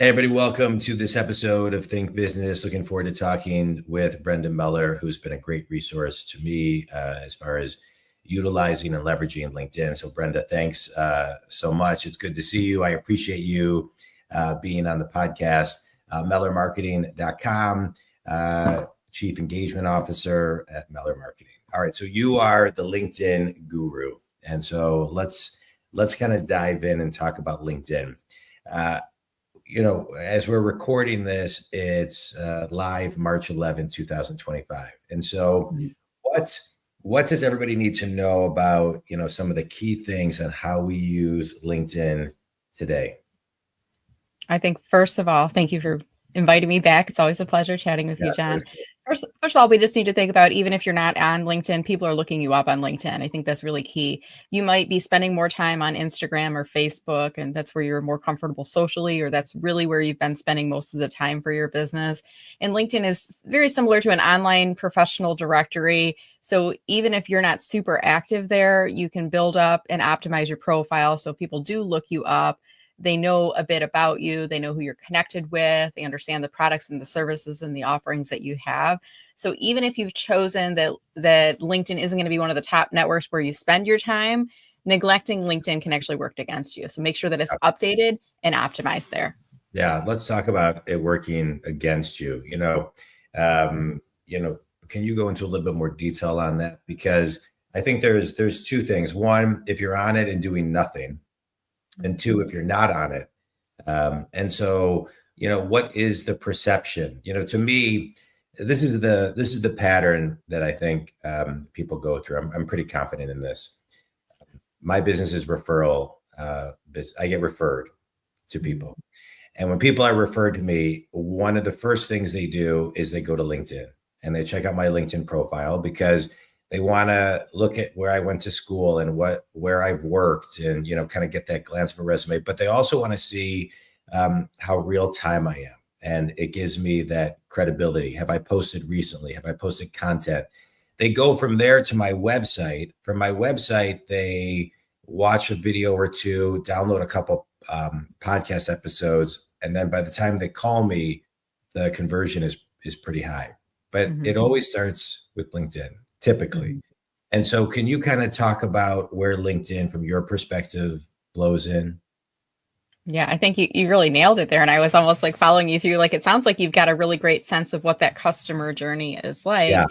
Hey, everybody, welcome to this episode of Think Business. Looking forward to talking with Brenda Meller, who's been a great resource to me as far as utilizing and leveraging LinkedIn. So, Brenda, thanks so much. It's good to see you. I appreciate you being on the podcast. MellerMarketing.com, Chief Engagement Officer at Meller Marketing. All right, so you are the LinkedIn guru. And so let's kind of dive in and talk about LinkedIn. As we're recording this, it's live March 11, 2025. And so what does everybody need to know about, some of the key things on how we use LinkedIn today? I think, first of all, thank you for inviting me back. It's always a pleasure chatting with you, John. First of all, we just need to think about, even if you're not on LinkedIn, people are looking you up on LinkedIn. I think that's really key. You might be spending more time on Instagram or Facebook, and that's where you're more comfortable socially, or that's really where you've been spending most of the time for your business. And LinkedIn is very similar to an online professional directory. So even if you're not super active there, you can build up and optimize your profile so people do look you up. They know a bit about you. They know who you're connected with. They understand the products and the services and the offerings that you have. So even if you've chosen that LinkedIn isn't going to be one of the top networks where you spend your time, neglecting LinkedIn can actually work against you. So make sure that it's updated and optimized there. Yeah, let's talk about it working against you. Can you go into a little bit more detail on that? Because I think there's two things. One, if you're on it and doing nothing. And two, if you're not on it. And so, what is the perception? To me, this is the pattern that I think people go through. I'm pretty confident in this. My business is referral. I get referred to people. And when people are referred to me, one of the first things they do is they go to LinkedIn and they check out my LinkedIn profile, because they want to look at where I went to school and where I've worked and, kind of get that glance of a resume. But they also want to see how real time I am. And it gives me that credibility. Have I posted recently? Have I posted content? They go from there to my website. From my website, they watch a video or two, download a couple podcast episodes. And then by the time they call me, the conversion is pretty high. But it always starts with LinkedIn. Typically. And so can you kind of talk about where LinkedIn, from your perspective, blows in? Yeah, I think you really nailed it there. And I was almost like following you through, like, it sounds like you've got a really great sense of what that customer journey is like. Yeah.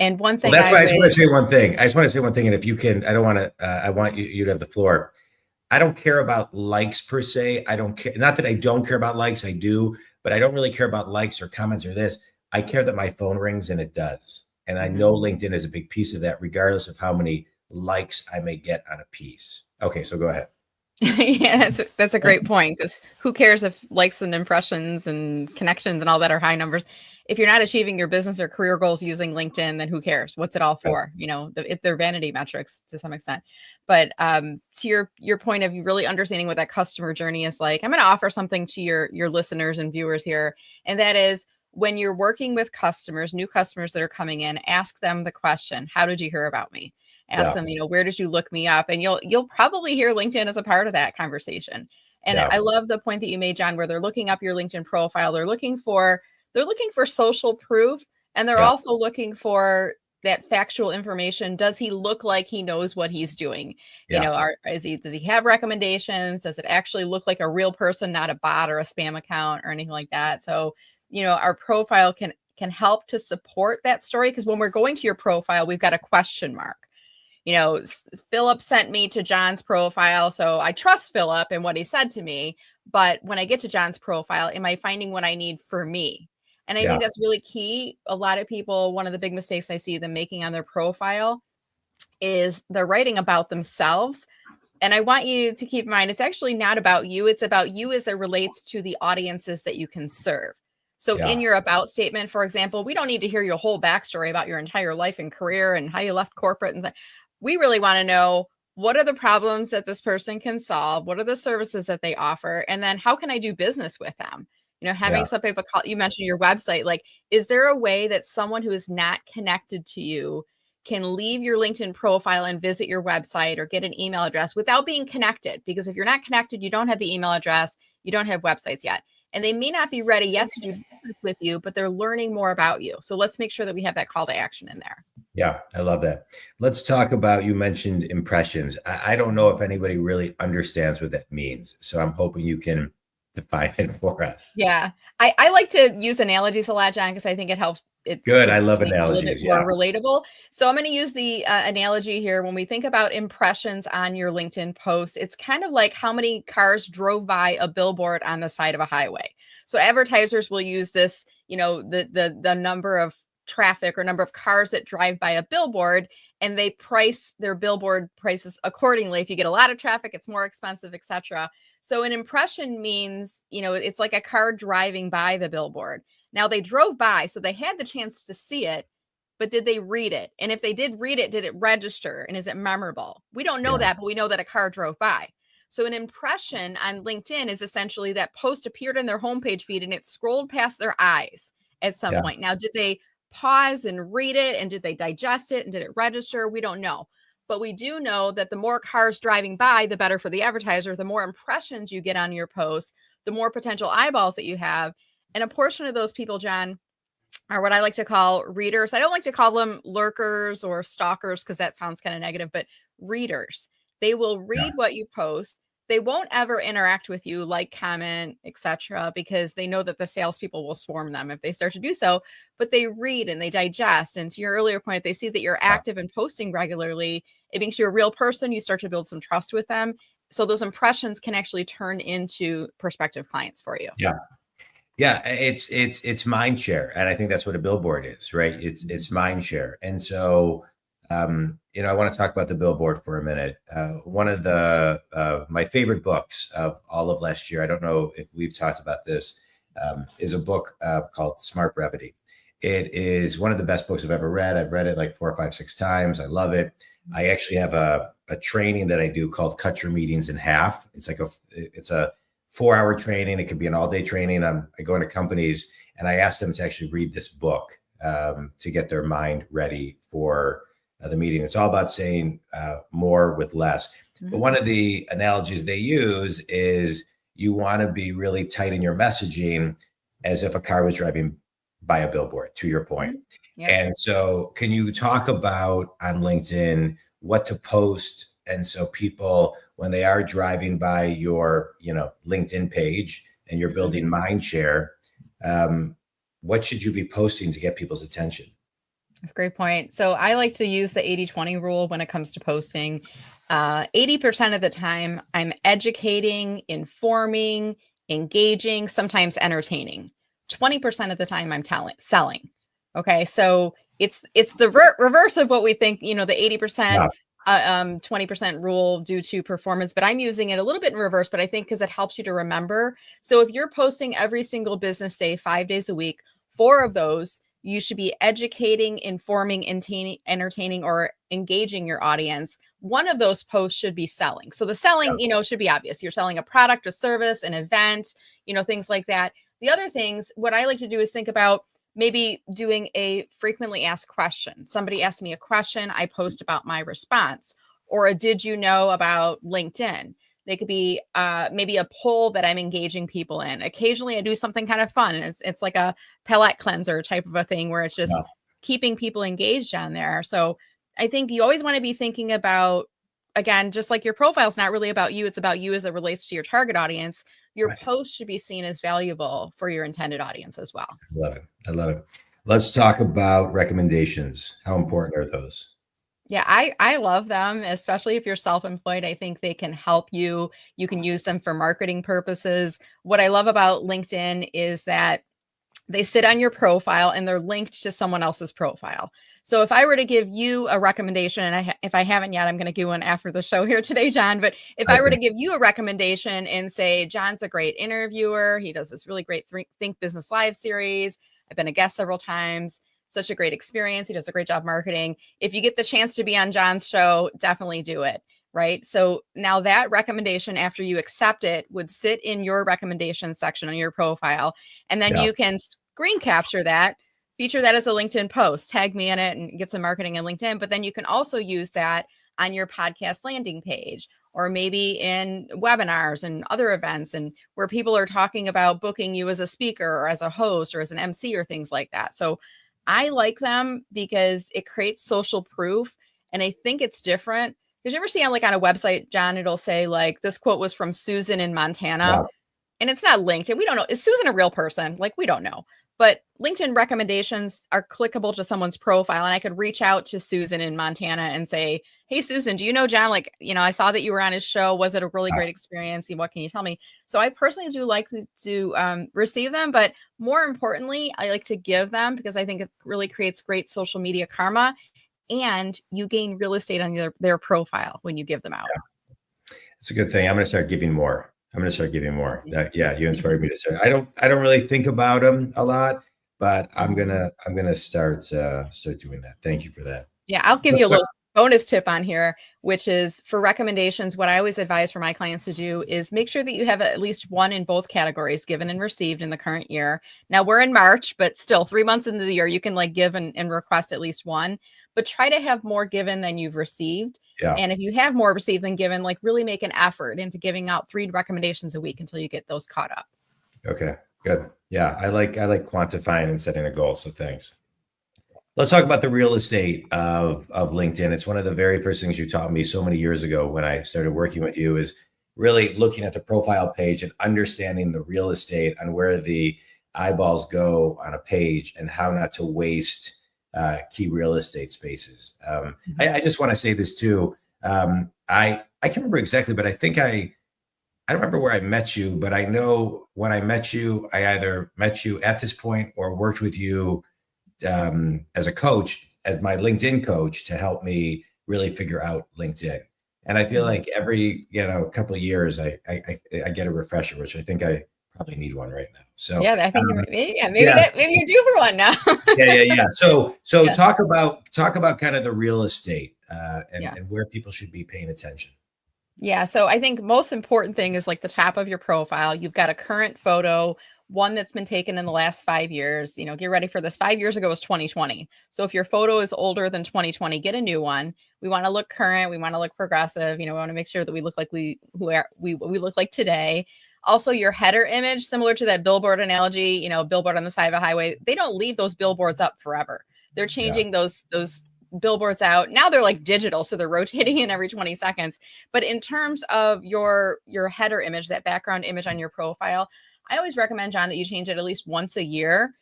And one thing that's why I just want to say one thing. And if you can, I want you to have the floor. I don't care about likes per se. I don't care. Not that I don't care about likes. I do, but I don't really care about likes or comments or this. I care that my phone rings, and it does. And I know LinkedIn is a big piece of that, regardless of how many likes I may get on a piece. Okay, so go ahead. Yeah, that's a great point, because who cares if likes and impressions and connections and all that are high numbers? If you're not achieving your business or career goals using LinkedIn, then who cares? What's it all for? If they're vanity metrics to some extent. But to your point of you really understanding what that customer journey is like, I'm going to offer something to your listeners and viewers here, and that is, when you're working with customers, new customers that are coming in, ask them the question, how did you hear about me? Ask them, where did you look me up? And you'll probably hear LinkedIn as a part of that conversation. And I love the point that you made, John, where they're looking up your LinkedIn profile. They're looking for social proof, and they're also looking for that factual information. Does he look like he knows what he's doing? Does he have recommendations? Does it actually look like a real person, not a bot or a spam account or anything like that? So our profile can help to support that story, because when we're going to your profile, we've got a question mark. Philip sent me to John's profile, so I trust Philip and what he said to me. But when I get to John's profile, am I finding what I need for me? And I think that's really key. A lot of people, one of the big mistakes I see them making on their profile is they're writing about themselves. And I want you to keep in mind, it's actually not about you. It's about you as it relates to the audiences that you can serve. So in your about statement, for example, we don't need to hear your whole backstory about your entire life and career and how you left corporate. And we really want to know, what are the problems that this person can solve? What are the services that they offer? And then how can I do business with them? Having some type of call. You mentioned your website. Like, is there a way that someone who is not connected to you can leave your LinkedIn profile and visit your website or get an email address without being connected? Because if you're not connected, you don't have the email address, you don't have websites yet. and they may not be ready yet to do business with you, but they're learning more about you. So let's make sure that we have that call to action in there. Yeah, I love that. Let's talk about, you mentioned impressions. I don't know if anybody really understands what that means. So I'm hoping you can define it for us. Yeah. I like to use analogies a lot, John, because I think it helps it Good. to I love make it a little bit analogies. more Yeah. relatable. So I'm going to use the analogy here. When we think about impressions on your LinkedIn post, it's kind of like how many cars drove by a billboard on the side of a highway. So advertisers will use this, the number of traffic or number of cars that drive by a billboard, and they price their billboard prices accordingly. If you get a lot of traffic, it's more expensive, etc. So an impression means, it's like a car driving by the billboard. Now they drove by, so they had the chance to see it, but did they read it? And if they did read it, did it register? And is it memorable? We don't know that, but we know that a car drove by. So an impression on LinkedIn is essentially that post appeared in their homepage feed and it scrolled past their eyes at some point. Now, did they pause and read it? And did they digest it? And did it register? We don't know. But we do know that the more cars driving by, the better for the advertiser. The more impressions you get on your post, the more potential eyeballs that you have. And a portion of those people, John, are what I like to call readers. I don't like to call them lurkers or stalkers because that sounds kind of negative, but readers. They will read what you post. They won't ever interact with you, like, comment, etc., because they know that the salespeople will swarm them if they start to do so. But they read and they digest. And to your earlier point, they see that you're active and posting regularly. It makes you a real person. You start to build some trust with them. So those impressions can actually turn into prospective clients for you. Yeah. Yeah, it's mind share, and I think that's what a billboard is, right? It's mind share, and so I want to talk about the billboard for a minute. One of the my favorite books of all of last year, I don't know if we've talked about this, is a book called Smart Brevity. It is one of the best books I've ever read. I've read it like 4, 5, 6 times. I love it. I actually have a training that I do called Cut Your Meetings in Half. It's a 4-hour training. It could be an all-day training. I go into companies and I ask them to actually read this book to get their mind ready for the meeting. It's all about saying more with less. Mm-hmm. But one of the analogies they use is you want to be really tight in your messaging as if a car was driving by a billboard, to your point. Mm-hmm. Yep. And so can you talk about on LinkedIn what to post? And so people, when they are driving by your, LinkedIn page and you're building mind share, what should you be posting to get people's attention? That's a great point. So I like to use the 80-20 rule when it comes to posting. 80% of the time, I'm educating, informing, engaging, sometimes entertaining. 20% of the time, I'm selling. Okay, so it's the reverse of what we think. The 80%. 20% rule due to performance, but I'm using it a little bit in reverse, but I think because it helps you to remember. So if you're posting every single business day, 5 days a week, 4 of those, you should be educating, informing, entertaining, or engaging your audience. One of those posts should be selling. So the selling, should be obvious. You're selling a product, a service, an event, things like that. The other things, what I like to do is think about maybe doing a frequently asked question. Somebody asks me a question, I post about my response, or a did you know about LinkedIn? They could be maybe a poll that I'm engaging people in. Occasionally I do something kind of fun. It's like a palette cleanser type of a thing where it's just keeping people engaged on there. So I think you always want to be thinking about, again, just like your profile is not really about you, it's about you as it relates to your target audience. Your post should be seen as valuable for your intended audience as well. I love it. Let's talk about recommendations. How important are those? Yeah, I love them, especially if you're self-employed. I think they can help you. You can use them for marketing purposes. What I love about LinkedIn is that they sit on your profile and they're linked to someone else's profile. So if I were to give you a recommendation, and if I haven't yet, I'm going to give one after the show here today, John. But if I were to give you a recommendation and say, John's a great interviewer, he does this really great Think Business Live series. I've been a guest several times. Such a great experience. He does a great job marketing. If you get the chance to be on John's show, definitely do it. Right. So now that recommendation, after you accept it, would sit in your recommendation section on your profile. And then you can screen capture that, feature that as a LinkedIn post, tag me in it and get some marketing in LinkedIn. But then you can also use that on your podcast landing page or maybe in webinars and other events, and where people are talking about booking you as a speaker or as a host or as an MC or things like that. So I like them because it creates social proof. And I think it's different. Did you ever see on like on a website, John, it'll say like, this quote was from Susan in Montana, Yeah. and it's not linked. And we don't know, is Susan a real person? Like, we don't know. But LinkedIn recommendations are clickable to someone's profile. And I could reach out to Susan in Montana and say, hey, Susan, do you know John? Like, I saw that you were on his show. Was it a really great experience? What can you tell me? So I personally do like to receive them. But more importantly, I like to give them because I think it really creates great social media karma. And you gain real estate on their profile when you give them out. Yeah. It's a good thing. I'm going to start giving more. You inspired me to say. I don't really think about them a lot, but I'm gonna start doing that. Thank you for that. Yeah, I'll give you a little bonus tip on here, which is for recommendations. What I always advise for my clients to do is make sure that you have at least one in both categories, given and received in the current year. Now we're in March, but still 3 months into the year, you can like give and request at least one, but try to have more given than you've received. Yeah. And if you have more received than given, like really make an effort into giving out 3 recommendations a week until you get those caught up. Okay, good. Yeah, I like quantifying and setting a goal. So thanks. Let's talk about the real estate of LinkedIn. It's one of the very first things you taught me so many years ago when I started working with you, is really looking at the profile page and understanding the real estate and where the eyeballs go on a page and how not to waste key real estate spaces. I just want to say this too. I can't remember exactly, but I think I don't remember where I met you, but I know when I met you, I either met you at this point or worked with you as a coach, as my LinkedIn coach, to help me really figure out LinkedIn. And I feel like every couple of years I get a refresher, which I think I probably need one right now. So yeah, I think maybe you're due for one now. yeah. So talk about kind of the real estate and where people should be paying attention. Yeah. So I think most important thing is like the top of your profile. You've got a current photo, one that's been taken in the last 5 years. Get ready for this. 5 years ago was 2020. So if your photo is older than 2020, get a new one. We want to look current. We want to look progressive. We want to make sure that we look like we look like today. Also, your header image, similar to that billboard analogy, billboard on the side of a highway, they don't leave those billboards up forever. They're changing those billboards out. Now they're like digital, so they're rotating in every 20 seconds. But in terms of your header image, that background image on your profile, I always recommend, John, that you change it at least once a year,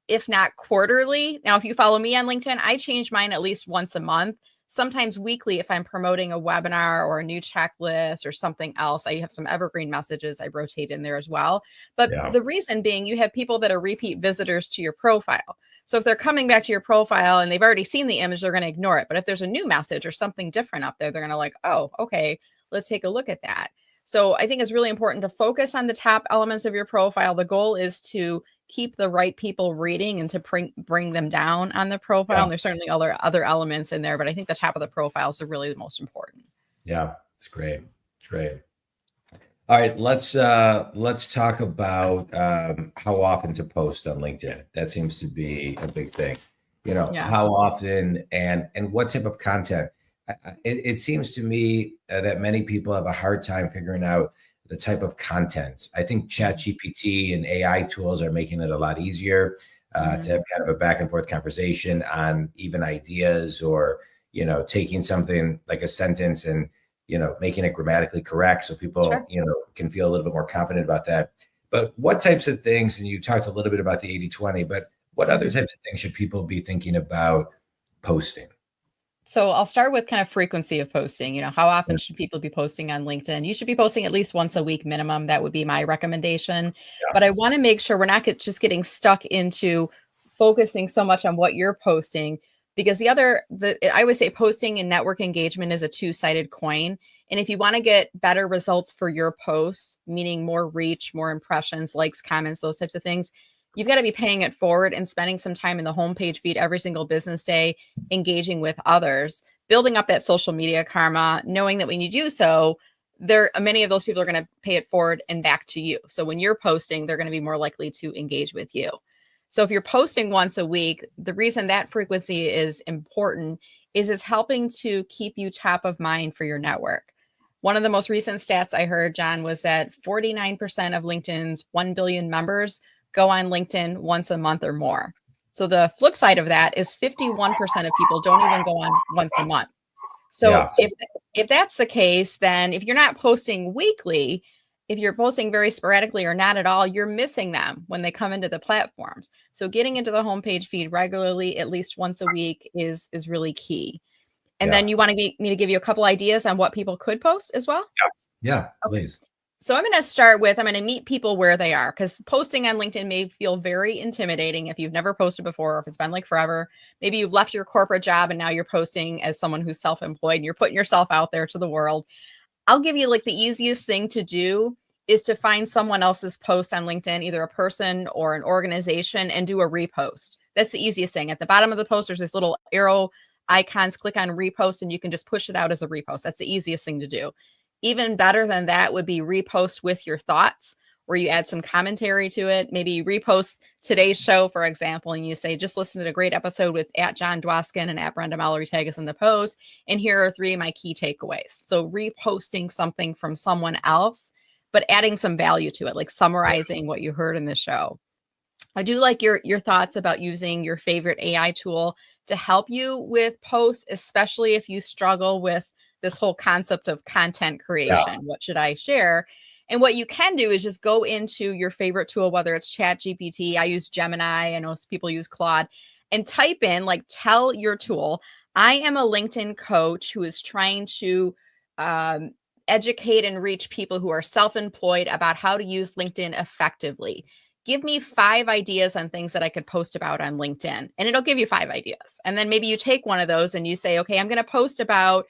if not quarterly. Now, if you follow me on LinkedIn, I change mine at least once a month, sometimes weekly if I'm promoting a webinar or a new checklist or something else. I have some evergreen messages I rotate in there as well. But the reason being, you have people that are repeat visitors to your profile. So if they're coming back to your profile and they've already seen the image, they're going to ignore it. But if there's a new message or something different up there, they're going to like, oh, okay, let's take a look at that. So I think it's really important to focus on the top elements of your profile. The goal is to keep the right people reading and to bring them down on the profile. And there's certainly other elements in there, but I think the top of the profiles are really the most important. Yeah, it's great. It's great. All right, let's talk about how often to post on LinkedIn. That seems to be a big thing. How often and what type of content. It seems to me that many people have a hard time figuring out the type of content. I think ChatGPT and AI tools are making it a lot easier to have kind of a back and forth conversation on even ideas, or taking something like a sentence and making it grammatically correct so people can feel a little bit more confident about that. But what types of things, and you talked a little bit about the 80-20, but what other types of things should people be thinking about posting? So I'll start with kind of frequency of posting. How often should people be posting on LinkedIn? You should be posting at least once a week minimum. That would be my recommendation. But I want to make sure we're not just getting stuck into focusing so much on what you're posting, because I would say posting and network engagement is a two-sided coin. And if you want to get better results for your posts, meaning more reach, more impressions, likes, comments, those types of things, you've got to be paying it forward and spending some time in the homepage feed every single business day, engaging with others, building up that social media karma, knowing that when you do so, many of those people are going to pay it forward and back to you. So when you're posting, they're going to be more likely to engage with you. So if you're posting once a week, the reason that frequency is important is it's helping to keep you top of mind for your network. One of the most recent stats I heard, John, was that 49% of LinkedIn's 1 billion members go on LinkedIn once a month or more. So the flip side of that is 51% of people don't even go on once a month. So Yeah. if that's the case, then if you're not posting weekly, if you're posting very sporadically or not at all, you're missing them when they come into the platforms. So getting into the homepage feed regularly, at least once a week, is really key. And Yeah. then you want me to give you a couple ideas on what people could post as well? Yeah. Okay. Please. So I'm going to start with, I'm going to meet people where they are, because posting on LinkedIn may feel very intimidating if you've never posted before, or if it's been like forever. Maybe you've left your corporate job and now you're posting as someone who's self-employed and you're putting yourself out there to the world. I'll give you like the easiest thing to do is to find someone else's post on LinkedIn, either a person or an organization, and do a repost. That's the easiest thing. At the bottom of the post, there's this little arrow icons, click on repost, and you can just push it out as a repost. That's the easiest thing to do. Even better than that would be repost with your thoughts, where you add some commentary to it. Maybe you repost today's show, for example, and you say, just listen to a great episode with @John Dwoskin and @Brenda Meller. Tag us in the post. And here are 3 of my key takeaways. So reposting something from someone else, but adding some value to it, like summarizing what you heard in the show. I do like your thoughts about using your favorite AI tool to help you with posts, especially if you struggle with this whole concept of content creation. Yeah. What should I share? And what you can do is just go into your favorite tool, whether it's ChatGPT. I use Gemini. I know people use Claude, and type in, like, tell your tool, I am a LinkedIn coach who is trying to educate and reach people who are self-employed about how to use LinkedIn effectively. Give me 5 ideas on things that I could post about on LinkedIn. And it'll give you 5 ideas. And then maybe you take one of those and you say, okay, I'm going to post about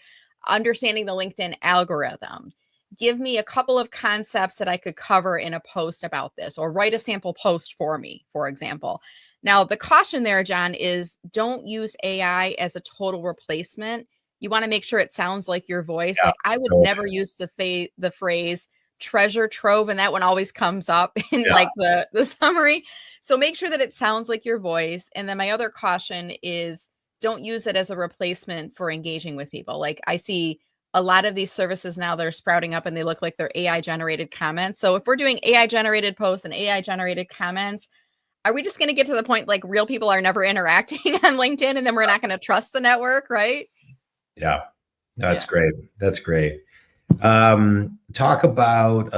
understanding the LinkedIn algorithm. Give me a couple of concepts that I could cover in a post about this, or write a sample post for me, for example. Now, the caution there, John, is don't use AI as a total replacement. You want to make sure it sounds like your voice. Yeah. Like, I would never use the phrase treasure trove, and that one always comes up in like the summary. So make sure that it sounds like your voice. And then my other caution is don't use it as a replacement for engaging with people. Like, I see a lot of these services now that are sprouting up and they look like they're AI generated comments. So if we're doing AI generated posts and AI generated comments, are we just going to get to the point like real people are never interacting on LinkedIn, and then we're not going to trust the network, right? Yeah. That's great. That's great. Talk about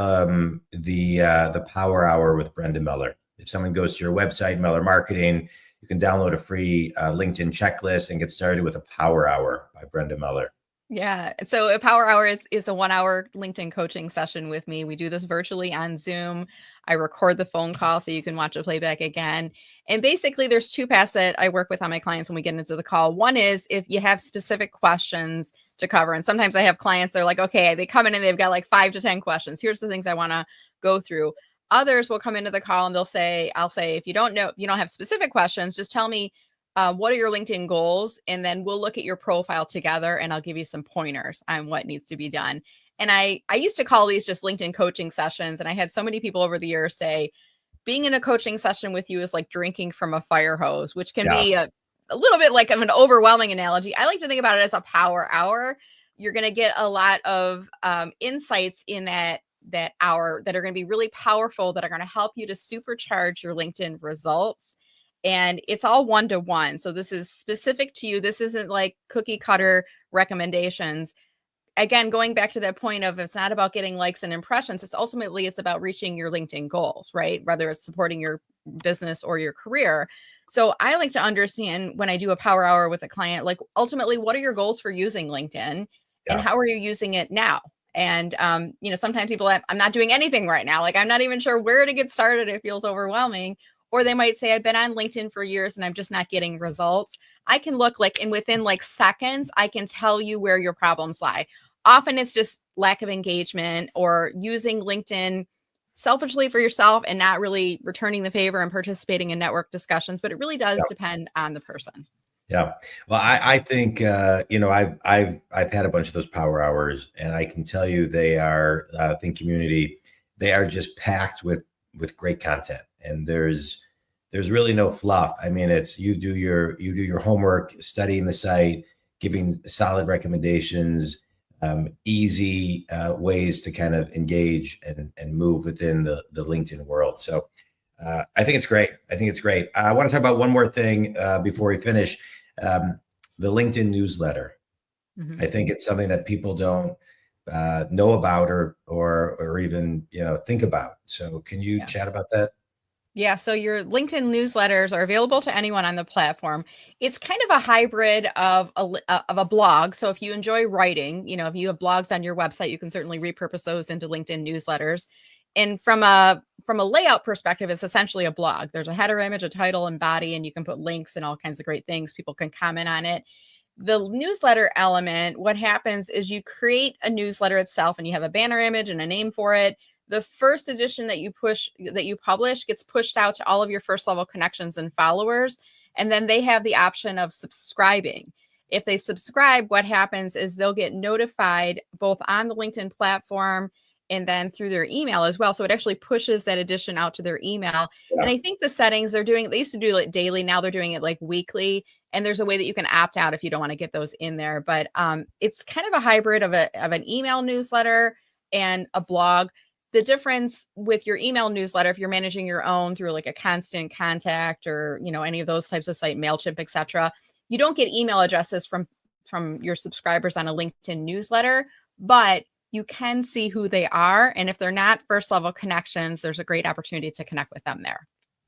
the Power Hour with Brenda Meller. If someone goes to your website, Meller Marketing, you can download a free LinkedIn checklist and get started with a Power Hour by Brenda Meller. Yeah. So a Power Hour is a 1-hour LinkedIn coaching session with me. We do this virtually on Zoom. I record the phone call so you can watch the playback again. And basically there's 2 paths that I work with on my clients when we get into the call. One is if you have specific questions to cover. And sometimes I have clients, they're like, okay, they come in and they've got like 5 to 10 questions. Here's the things I want to go through. Others will come into the call and they'll say, I'll say, if you don't have specific questions, just tell me, what are your LinkedIn goals? And then we'll look at your profile together and I'll give you some pointers on what needs to be done. And I used to call these just LinkedIn coaching sessions. And I had so many people over the years say, being in a coaching session with you is like drinking from a fire hose, which can be a little bit like an overwhelming analogy. I like to think about it as a power hour. You're going to get a lot of insights in that hour that are going to be really powerful, that are going to help you to supercharge your LinkedIn results. And it's all one-to-one. So this is specific to you. This isn't like cookie cutter recommendations. Again, going back to that point of, it's not about getting likes and impressions. It's about reaching your LinkedIn goals, right? Whether it's supporting your business or your career. So I like to understand when I do a power hour with a client, like, ultimately, what are your goals for using LinkedIn and how are you using it now? And, sometimes people have, I'm not doing anything right now. Like, I'm not even sure where to get started. It feels overwhelming. Or they might say, I've been on LinkedIn for years and I'm just not getting results. I can look like, and within like seconds, I can tell you where your problems lie. Often it's just lack of engagement or using LinkedIn selfishly for yourself and not really returning the favor and participating in network discussions. But it really does depend on the person. Yeah. Well, I think, I've had a bunch of those power hours, and I can tell you they are, Think Community, they are just packed with great content, and there's really no fluff. I mean, it's, you do your homework, studying the site, giving solid recommendations, easy ways to kind of engage and move within the LinkedIn world. So I think it's great. I think it's great. I want to talk about one more thing before we finish. The LinkedIn newsletter. Mm-hmm. I think it's something that people don't know about or even think about. So can you chat about that? Yeah, so your LinkedIn newsletters are available to anyone on the platform. It's kind of a hybrid of a blog. So if you enjoy writing, if you have blogs on your website, you can certainly repurpose those into LinkedIn newsletters. And from a layout perspective, it's essentially a blog. There's a header image, a title, and body, and you can put links and all kinds of great things. People can comment on it. The newsletter element, what happens is you create a newsletter itself, and you have a banner image and a name for it. The first edition that you publish gets pushed out to all of your first level connections and followers. And then they have the option of subscribing. If they subscribe, what happens is they'll get notified both on the LinkedIn platform and then through their email as well. So it actually pushes that edition out to their email. Yeah. And I think the settings they used to do it daily. Now they're doing it like weekly. And there's a way that you can opt out if you don't want to get those in there. But it's kind of a hybrid of an email newsletter and a blog. The difference with your email newsletter, if you're managing your own through like a Constant Contact or, any of those types of site, MailChimp, etc., you don't get email addresses from your subscribers on a LinkedIn newsletter, but you can see who they are. And if they're not first level connections, there's a great opportunity to connect with them there.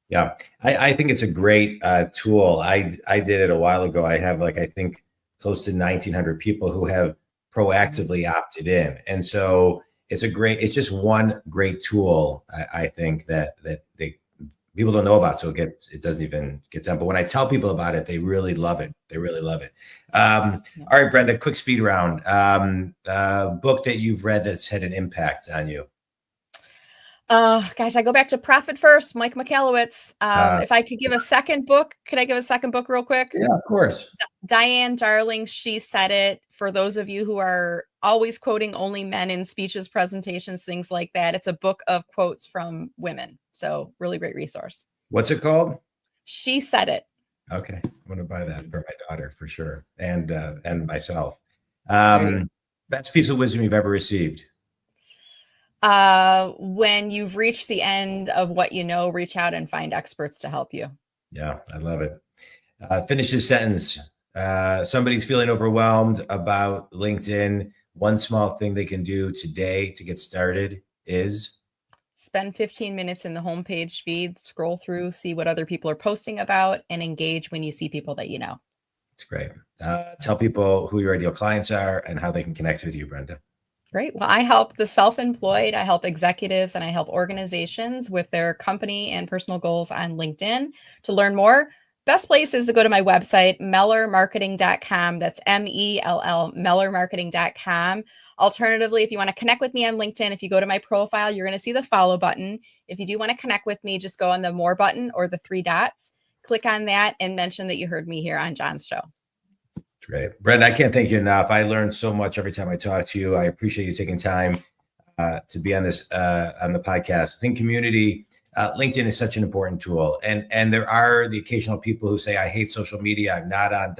Yeah, I think it's a great tool. I did it a while ago. I have I think close to 1,900 people who have proactively opted in. And so it's just one great tool, I think that people don't know about. So it doesn't even get done. But when I tell people about it, they really love it. They really love it. All right, Brenda, quick speed round. Book that you've read that's had an impact on you. Gosh, I go back to Profit First, Mike Michalowicz. If I could give a second book, could I give a second book real quick? Yeah, of course. Diane Darling, She Said It. For those of you who are always quoting only men in speeches, presentations, things like that, it's a book of quotes from women. So really great resource. What's it called? She Said It. Okay, I'm going to buy that for my daughter for sure, and myself. Best piece of wisdom you've ever received? When you've reached the end of what you know, reach out and find experts to help you. Yeah, I love it. Finish this sentence. Somebody's feeling overwhelmed about LinkedIn. One small thing they can do today to get started is spend 15 minutes in the homepage feed, scroll through, see what other people are posting about, and engage when you see people that you know. It's great. Tell people who your ideal clients are and how they can connect with you, Brenda. Great. Well, I help the self-employed, I help executives, and I help organizations with their company and personal goals on LinkedIn. To learn more, best place is to go to my website, mellermarketing.com. That's MELL, mellermarketing.com. Alternatively, if you want to connect with me on LinkedIn, if you go to my profile, you're going to see the follow button. If you do want to connect with me, just go on the more button or the three dots, click on that, and mention that you heard me here on John's show. Great. Brenda, I can't thank you enough. I learn so much every time I talk to you. I appreciate you taking time to be on this on the podcast. I think community, LinkedIn is such an important tool. And there are the occasional people who say, I hate social media. I'm not on ...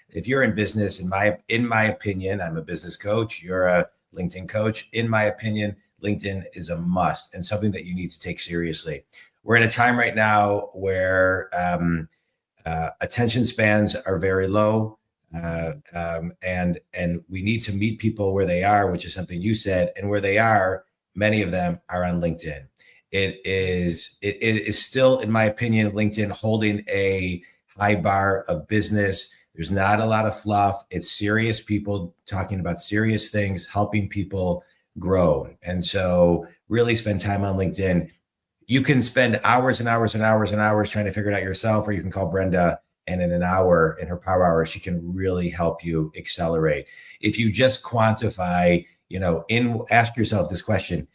If you're in business, in my opinion, I'm a business coach. You're a LinkedIn coach. In my opinion, LinkedIn is a must and something that you need to take seriously. We're in a time right now where attention spans are very low. And we need to meet people where they are, which is something you said, and where they are, many of them are on LinkedIn. It is still, in my opinion, LinkedIn holding a high bar of business. There's not a lot of fluff. It's serious people talking about serious things, helping people grow. And so really spend time on LinkedIn. You can spend hours and hours and hours and hours trying to figure it out yourself, or you can call Brenda, and in an hour, in her power hour, she can really help you accelerate. If you just quantify, ask yourself this question,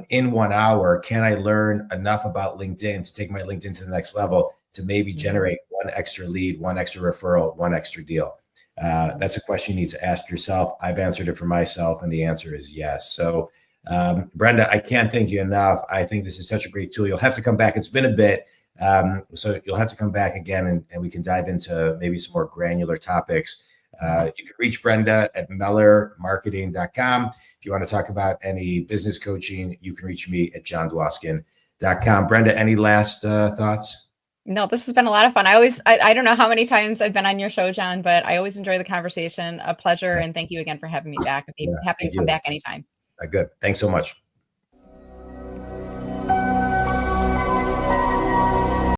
in 1 hour, can I learn enough about LinkedIn to take my LinkedIn to the next level to maybe generate one extra lead, one extra referral, one extra deal? That's a question you need to ask yourself. I've answered it for myself, and the answer is yes. So, Brenda, I can't thank you enough. I think this is such a great tool. You'll have to come back. It's been a bit. So you'll have to come back again and we can dive into maybe some more granular topics You can reach Brenda at mellermarketing.com. If you want to talk about any business coaching, you can reach me at johndwoskin.com. Brenda, any last thoughts? No, this has been a lot of fun. I don't know how many times I've been on your show, John, but I always enjoy the conversation. A pleasure. And thank you again for having me back. I'd be happy Thank to come you. back anytime. Good. Thanks so much.